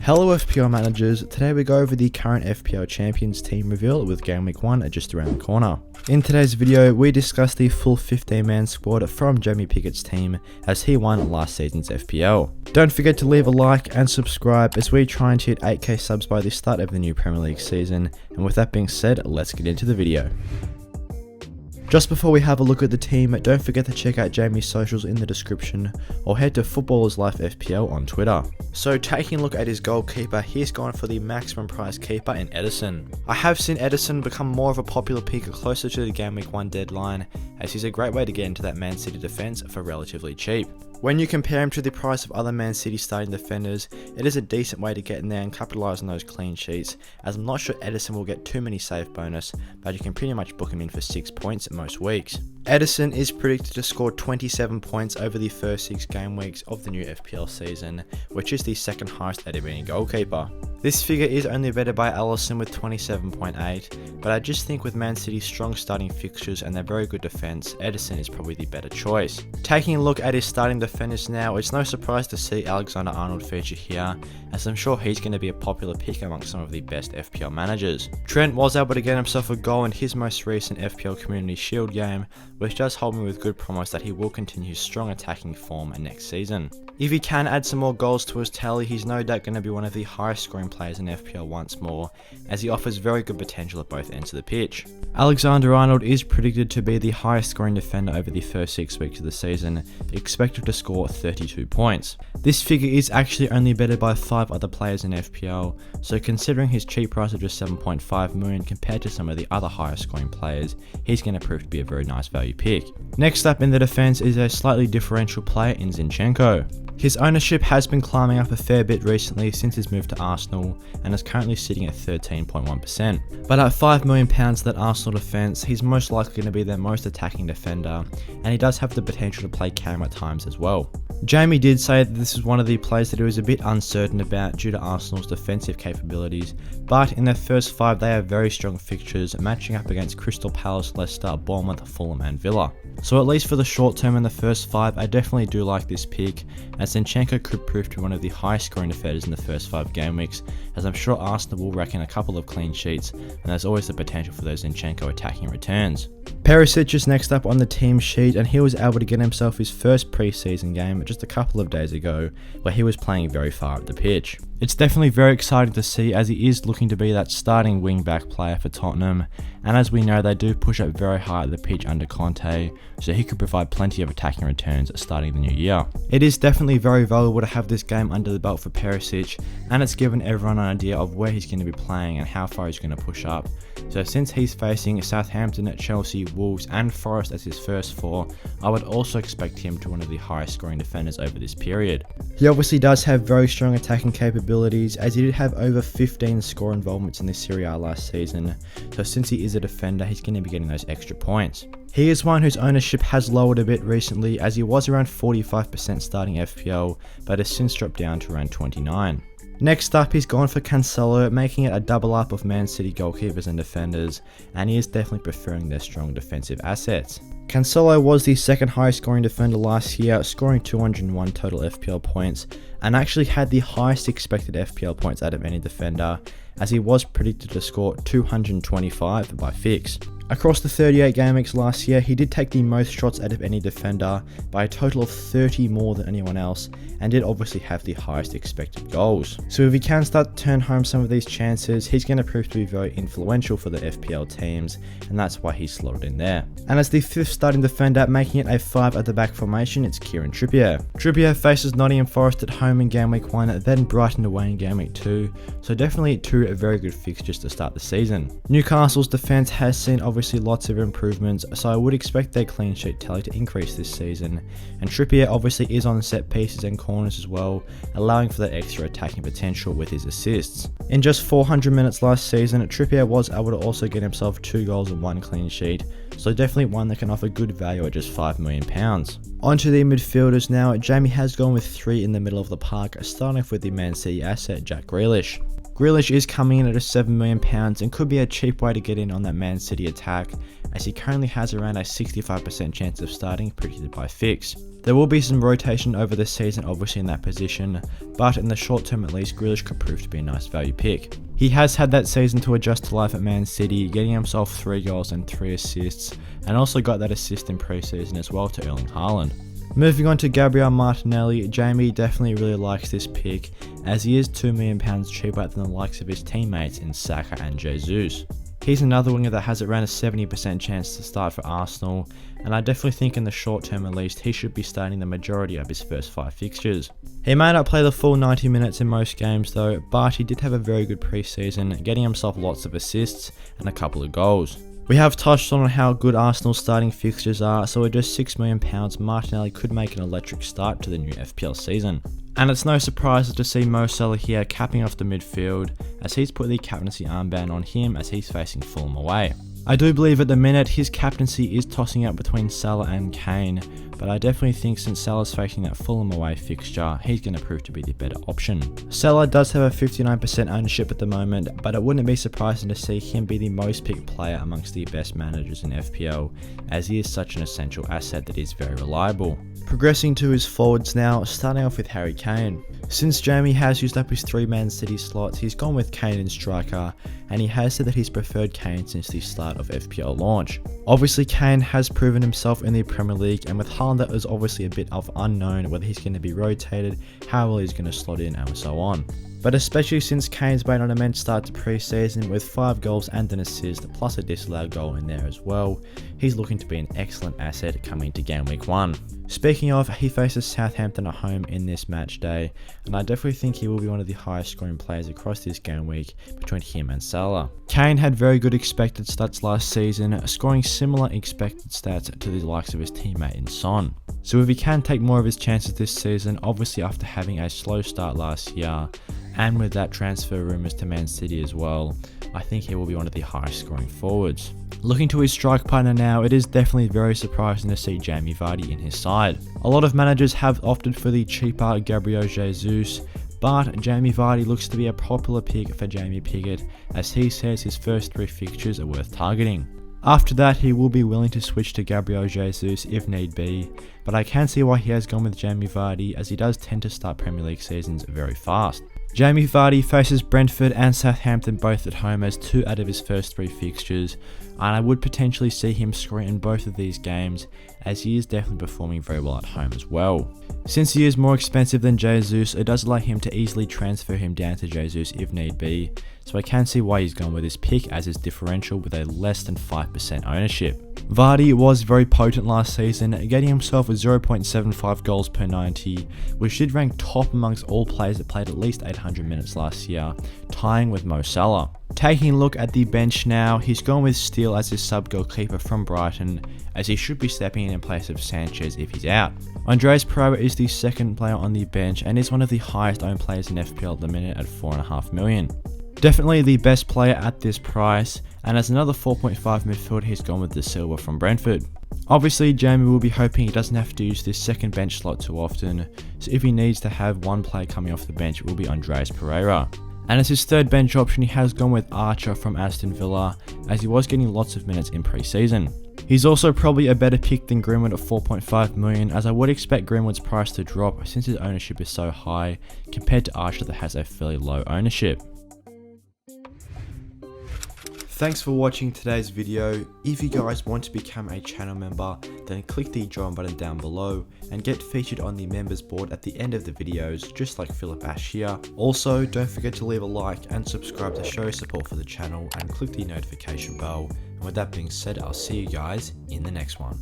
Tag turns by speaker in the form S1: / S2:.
S1: Hello FPL managers, today we go over the current FPL Champions team reveal with Game Week 1 just around the corner. In today's video, we discuss the full 15-man squad from Jamie Pigott's team as he won last season's FPL. Don't forget to leave a like and subscribe as we try and hit 8k subs by the start of the new Premier League season, and with that being said, let's get into the video. Just before we have a look at the team, don't forget to check out Jamie's socials in the description or head to Footballers Life FPL on Twitter. So taking a look at his goalkeeper, he's gone for the maximum price keeper in Edison. I have seen Edison become more of a popular pick closer to the Game Week 1 deadline, as he's a great way to get into that Man City defence for relatively cheap. When you compare him to the price of other Man City starting defenders, it is a decent way to get in there and capitalise on those clean sheets, as I'm not sure Edison will get too many save bonus, but you can pretty much book him in for 6 points most weeks. Edison is predicted to score 27 points over the first 6 game weeks of the new FPL season, which is the second highest out of any goalkeeper. This figure is only bettered by Alisson with 27.8, but I just think with Man City's strong starting fixtures and their very good defence, Edison is probably the better choice. Taking a look at his starting defenders now, it's no surprise to see Alexander-Arnold feature here, as I'm sure he's going to be a popular pick amongst some of the best FPL managers. Trent was able to get himself a goal in his most recent FPL Community Shield game, which does hold me with good promise that he will continue his strong attacking form next season. If he can add some more goals to his tally, he's no doubt going to be one of the highest scoring players in FPL once more, as he offers very good potential at both ends of the pitch. Alexander-Arnold is predicted to be the highest scoring defender over the first 6 weeks of the season, expected to score 32 points. This figure is actually only bettered by 5 other players in FPL, so considering his cheap price of just 7.5 million compared to some of the other highest scoring players, he's going to prove to be a very nice value pick. Next up in the defence is a slightly differential player in Zinchenko. His ownership has been climbing up a fair bit recently since his move to Arsenal and is currently sitting at 13.1%. But at £5 million that Arsenal defence, he's most likely going to be their most attacking defender, and he does have the potential to play cam at times as well. Jamie did say that this is one of the players that he was a bit uncertain about due to Arsenal's defensive capabilities, but in their first 5 they have very strong fixtures matching up against Crystal Palace, Leicester, Bournemouth, Fulham and Villa. So at least for the short term in the first 5, I definitely do like this pick, as Zinchenko could prove to be one of the highest scoring defenders in the first 5 game weeks, as I'm sure Arsenal will reckon a couple of clean sheets, and there's always the potential for those Zinchenko attacking returns. Perisic is next up on the team sheet, and he was able to get himself his first pre-season game just a couple of days ago, where he was playing very far up the pitch. It's definitely very exciting to see, as he is looking to be that starting wing-back player for Tottenham, and as we know they do push up very high at the pitch under Conte, so he could provide plenty of attacking returns starting the new year. It is definitely very valuable to have this game under the belt for Perisic, and it's given everyone an idea of where he's going to be playing and how far he's going to push up. So since he's facing Southampton, Chelsea, Wolves and Forest as his first 4, I would also expect him to be one of the highest scoring defenders over this period. He obviously does have very strong attacking capabilities, as he did have over 15 score involvements in the Serie A last season, so since he is a defender, he's going to be getting those extra points. He is one whose ownership has lowered a bit recently, as he was around 45% starting FPL, but has since dropped down to around 29%. Next up, he's gone for Cancelo, making it a double up of Man City goalkeepers and defenders, and he is definitely preferring their strong defensive assets. Cancelo was the second highest scoring defender last year, scoring 201 total FPL points, and actually had the highest expected FPL points out of any defender, as he was predicted to score 225 by Fix. Across the 38 game weeks last year, he did take the most shots out of any defender by a total of 30 more than anyone else, and did obviously have the highest expected goals. So if he can start to turn home some of these chances, he's going to prove to be very influential for the FPL teams, and that's why he's slotted in there. And as the 5th starting defender, making it a 5 at the back formation, it's Kieran Trippier. Trippier faces Nottingham Forest at home in game week 1, then Brighton away in game week 2, so definitely 2 very good fixtures to start the season. Newcastle's defence has seen obviously lots of improvements, so I would expect their clean sheet tally to increase this season, and Trippier obviously is on set pieces and corners as well, allowing for that extra attacking potential with his assists. In just 400 minutes last season, Trippier was able to also get himself 2 goals and 1 clean sheet, so definitely one that can offer good value at just £5 million. Onto the midfielders now. Jamie has gone with 3 in the middle of the park, starting off with the Man City asset Jack Grealish. Grealish is coming in at a £7 million and could be a cheap way to get in on that Man City attack, as he currently has around a 65% chance of starting, predicted by Fix. There will be some rotation over the season obviously in that position, but in the short term at least, Grealish could prove to be a nice value pick. He has had that season to adjust to life at Man City, getting himself 3 goals and 3 assists, and also got that assist in pre-season as well to Erling Haaland. Moving on to Gabriel Martinelli, Jamie definitely really likes this pick, as he is £2 million cheaper than the likes of his teammates in Saka and Jesus. He's another winger that has around a 70% chance to start for Arsenal, and I definitely think in the short term at least he should be starting the majority of his first 5 fixtures. He may not play the full 90 minutes in most games though, but he did have a very good pre-season, getting himself lots of assists and a couple of goals. We have touched on how good Arsenal's starting fixtures are, so at just £6 million, Martinelli could make an electric start to the new FPL season. And it's no surprise to see Mo Salah here capping off the midfield, as he's put the captaincy armband on him as he's facing Fulham away. I do believe at the minute his captaincy is tossing up between Salah and Kane, but I definitely think since Salah's facing that Fulham away fixture, he's going to prove to be the better option. Salah does have a 59% ownership at the moment, but it wouldn't be surprising to see him be the most picked player amongst the best managers in FPL, as he is such an essential asset that is very reliable. Progressing to his forwards now, starting off with Harry Kane. Since Jamie has used up his 3 Man City slots, he's gone with Kane in striker, and he has said that he's preferred Kane since the start of FPL launch. Obviously Kane has proven himself in the Premier League, and with Haaland that is obviously a bit of unknown whether he's going to be rotated, how well he's going to slot in and so on. But especially since Kane's made an immense start to pre-season with 5 goals and an assist plus a disallowed goal in there as well, he's looking to be an excellent asset coming to game week 1. Speaking of, he faces Southampton at home in this match day, and I definitely think he will be one of the highest scoring players across this game week between him and Salah. Kane had very good expected stats last season, scoring similar expected stats to the likes of his teammate in Son. So if he can take more of his chances this season, obviously after having a slow start last year, and with that transfer rumours to Man City as well, I think he will be one of the highest scoring forwards. Looking to his strike partner now, it is definitely very surprising to see Jamie Vardy in his side. A lot of managers have opted for the cheaper Gabriel Jesus, but Jamie Vardy looks to be a popular pick for Jamie Pigott, as he says his first 3 fixtures are worth targeting. After that, he will be willing to switch to Gabriel Jesus if need be, but I can see why he has gone with Jamie Vardy, as he does tend to start Premier League seasons very fast. Jamie Vardy faces Brentford and Southampton both at home as 2 out of his first 3 fixtures, and I would potentially see him scoring in both of these games, as he is definitely performing very well at home as well. Since he is more expensive than Jesus, it does allow him to easily transfer him down to Jesus if need be, so I can see why he's gone with this pick, as his differential with a less than 5% ownership. Vardy was very potent last season, getting himself a 0.75 goals per 90, which did rank top amongst all players that played at least 800 minutes last year, tying with Mo Salah. Taking a look at the bench now, he's gone with Steele as his sub goalkeeper from Brighton, as he should be stepping in place of Sanchez if he's out. Andreas Pereira is the second player on the bench and is one of the highest owned players in FPL at the minute at $4.5 million. Definitely the best player at this price, and as another 4.5 midfield, he's gone with De Silva from Brentford. Obviously, Jamie will be hoping he doesn't have to use this second bench slot too often, so if he needs to have one player coming off the bench, it will be Andreas Pereira. And as his third bench option, he has gone with Archer from Aston Villa, as he was getting lots of minutes in pre-season. He's also probably a better pick than Greenwood at 4.5 million, as I would expect Greenwood's price to drop since his ownership is so high compared to Archer that has a fairly low ownership. Thanks for watching today's video. If you guys want to become a channel member, then click the join button down below and get featured on the members board at the end of the videos, just like Philip Ash here. Also, don't forget to leave a like and subscribe to show support for the channel, and click the notification bell. And with that being said, I'll see you guys in the next one.